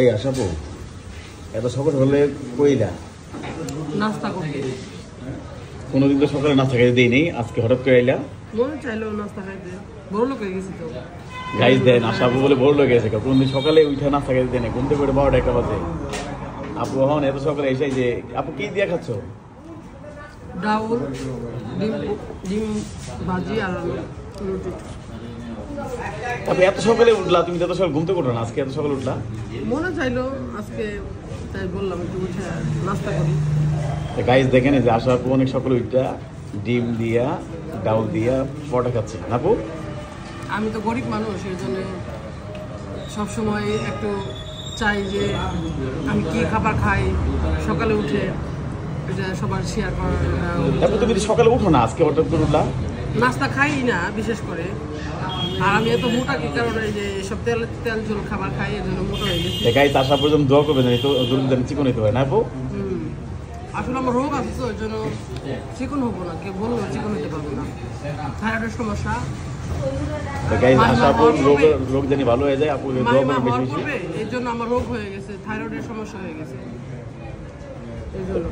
এই আশাপু এত সকাল হলে কইলা নাস্তা করতে কোনোদিন তো সকালে নাস্তা খাইতে দিই নেই, আজকে হঠাৎ করে আইলা। মনে চাইলো নাস্তা খাইতে, বড় লোক হয়ে গেছি তো। গাইজ দেন আশাপু বলে বড় লোক গেছে, কোনদিন সকালে উঠে নাস্তা খাইতে দেয় না, ঘুম থেকে 12টা 1টা বাজে। আপু হন এত সকালে এসে যে আপু কি দিয়ে খাচ্ছ? ডাউল, ডিম ভাজি আর রুটি। আপু এত সকালে উঠলা, তুমি তো এত সকালে ঘুম থেকে উঠো না, আজকে এত সকালে উঠলা? মনে চাইলো আজকে, তাই বললাম একটু উঠে নাস্তা করি। গাইজ দেখেন যে আশাপু অনেক সকালে উঠা ডিম দিয়া ডাউল দিয়া পরোটা খাচ্ছে। আপু আমি তো গরিব মানুষ, এই জন্য সবসময় একটু চাই যে আমি কি খাবার খাই সকালে উঠে, এটা সবার শেয়ার করার। আপু তুমি তো সকালে উঠো না, আজকে হঠাৎ করে উঠলা? নাস্তা খাই না বিশেষ করে, আর আমি এত মোটা কি কারণে যে সব তেল ঝোল খাবার খাই, এর জন্য মোটা হয়ে গেছি। গাইজ আসা পর্যন্ত দোয়া করবেন তো চিকন হইতে হয় না আপু? আসলে আমার রোগ আছে তো, ওই জন্য চিকন হবো না, কেউ বললো চিকন হতে পারবো না, থাইরয়েডের সমস্যা। রোগ জানি ভালো হয়ে যায় আপু, এই জন্য আমার রোগ হয়ে গেছে, থাইরয়েডের সমস্যা হয়ে গেছে এই জন্য।